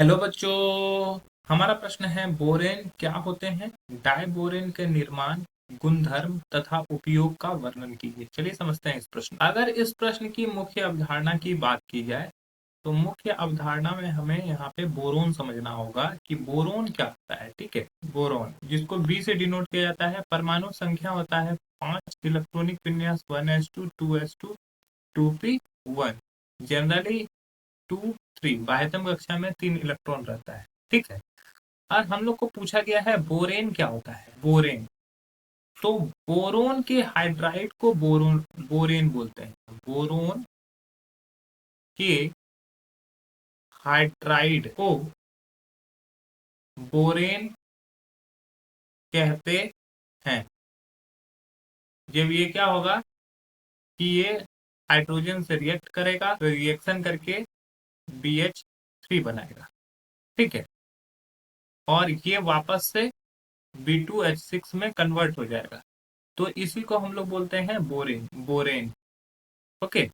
Hello बच्चों। हमारा प्रश्न है बोरेन क्या होते हैं, डायबोरेन के निर्माण, गुणधर्म तथा उपयोग का वर्णन कीजिए। चलिए समझते हैं इस प्रश्न। अगर इस प्रश्न की मुख्य अवधारणा की बात की जाए तो मुख्य अवधारणा में हमें यहाँ पे बोरोन समझना होगा कि बोरोन क्या होता है। ठीक है, बोरोन जिसको बी से डिनोट किया जाता है, परमाणु संख्या होता है 5, इलेक्ट्रॉनिक विन्यास 1s2 2s2 2p1, जनरली 2 3, बाह्यतम कक्षा में 3 इलेक्ट्रॉन रहता है। ठीक है, और हम लोग को पूछा गया है बोरेन क्या होता है। बोरेन, तो बोरोन के हाइड्राइड को बोरेन बोलते हैं। बोरोन के हाइड्राइड को बोरेन कहते हैं। जब ये क्या होगा कि ये हाइड्रोजन से रिएक्ट करेगा तो रिएक्शन करके BH3 बनाएगा। ठीक है, और ये वापस से B2H6 में कन्वर्ट हो जाएगा, तो इसी को हम लोग बोलते हैं बोरेन। Borane, okay.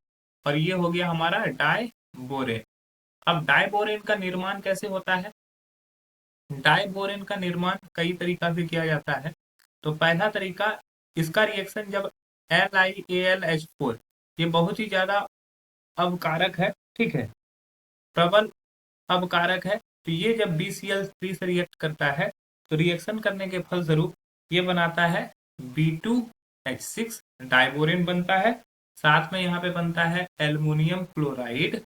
और ये हो गया हमारा डाइबोरेन। अब डाइबोरेन का निर्माण कैसे होता है? डाइबोरेन का निर्माण कई तरीका से किया जाता है। तो पहला तरीका, इसका रिएक्शन जब LiAlH4, ये बहुत ही ज्यादा अवकारक है। ठीक है, प्रबल अवकारक है। तो ये जब BCl3 से रिएक्ट करता है तो रिएक्शन करने के फलस्वरूप ये बनाता है B2H6, डाइबोरेन बनता है। साथ में यहाँ पे बनता है एल्युमिनियम क्लोराइड,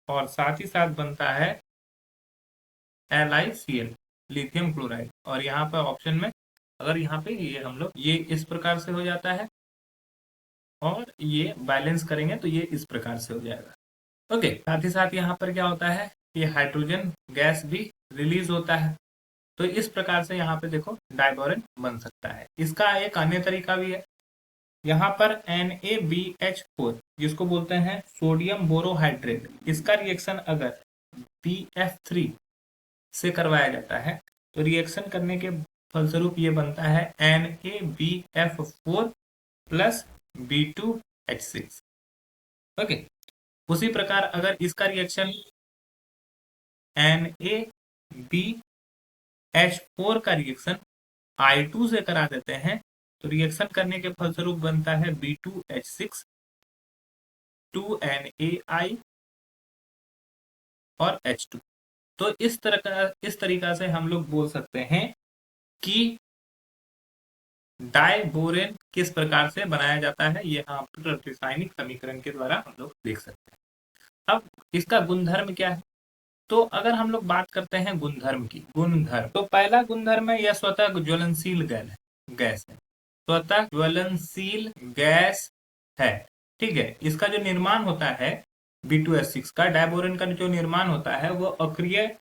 और साथ ही साथ बनता है LiCl, लिथियम क्लोराइड। और यहाँ पर ऑप्शन में अगर यहाँ पे ये हम लोग ये इस प्रकार से हो जाता है, और ये बैलेंस करेंगे तो ये इस प्रकार से हो जाएगा। ओके, साथ ही साथ यहाँ पर क्या होता है, ये हाइड्रोजन गैस भी रिलीज होता है। तो इस प्रकार से यहाँ पे देखो डाइबोरेन बन सकता है। इसका एक अन्य तरीका भी है। यहाँ पर NaBH4, जिसको बोलते हैं सोडियम बोरोहाइड्रेट, इसका रिएक्शन अगर BF3 से करवाया जाता है तो रिएक्शन करने के फलस्वरूप ये बनता है NaBF4 प्लस B2H6। ओके, उसी प्रकार अगर इसका रिएक्शन NaBH4 का रिएक्शन I2 से करा देते हैं तो रिएक्शन करने के फलस्वरूप बनता है B2H6 2NaI और H2। तो इस तरीका से हम लोग बोल सकते हैं कि डाइबोरेन किस प्रकार से बनाया जाता है। ये आप रासायनिक समीकरण के द्वारा हम लोग देख सकते हैं। अब इसका गुणधर्म क्या है? तो अगर हम लोग बात करते हैं गुणधर्म की, गुणधर्म तो पहला गुणधर्म है यह स्वतः ज्वलनशील गैस है। स्वतः ज्वलनशील गैस है। ठीक है, इसका जो निर्माण होता है B2H6 का, डाइबोरेन का जो निर्माण होता है वो अक्रिय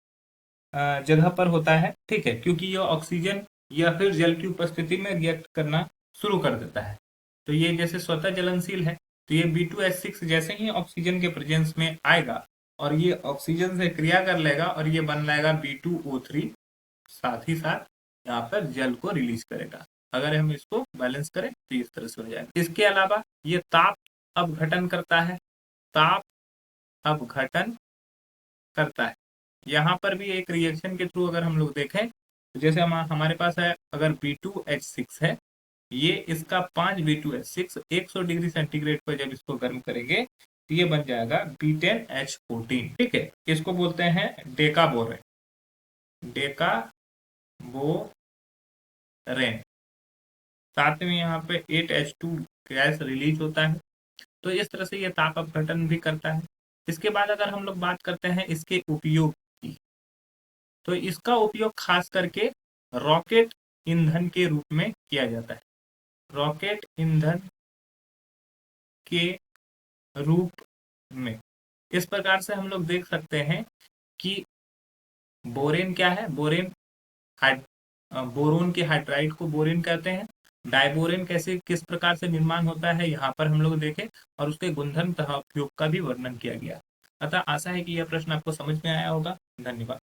जगह पर होता है। ठीक है, क्योंकि ये ऑक्सीजन या फिर जल की उपस्थिति में रिएक्ट करना शुरू कर देता है। तो ये जैसे स्वतः ज्वलनशील है, तो ये B2H6 जैसे ही ऑक्सीजन के प्रेजेंस में आएगा और ये ऑक्सीजन से क्रिया कर लेगा और ये बन जाएगा B2O3, साथ ही साथ यहाँ पर जल को रिलीज करेगा। अगर हम इसको बैलेंस करें तो इस तरह से हो जाएगा। इसके अलावा ये ताप अपघटन करता है। ताप अपघटन करता है। यहाँ पर भी एक रिएक्शन के थ्रू अगर हम लोग देखें तो जैसे हमारे पास है, अगर B2H6 है, ये इसका 5 B2H6 100 डिग्री सेंटीग्रेड पर जब इसको गर्म करेंगे तो ये बन जाएगा B10H14। ठीक है, इसको बोलते हैं डेकाबोरेन। डेकाबोरेन, साथ में यहाँ पे 8H2 गैस रिलीज होता है। तो इस तरह से ये ताप अपघटन भी करता है। इसके बाद अगर हम लोग बात करते हैं इसके उपयोग की, तो इसका उपयोग खास करके रॉकेट ईंधन के रूप में किया जाता है। रॉकेट ईंधन के रूप में इस प्रकार से हम लोग देख सकते हैं कि बोरेन क्या है। बोरेन बोरोन के हाइड्राइड को बोरेन कहते हैं। डाइबोरेन कैसे किस प्रकार से निर्माण होता है यहाँ पर हम लोग देखें, और उसके गुणधर्म तथा उपयोग का भी वर्णन किया गया। अतः आशा है कि यह प्रश्न आपको समझ में आया होगा। धन्यवाद।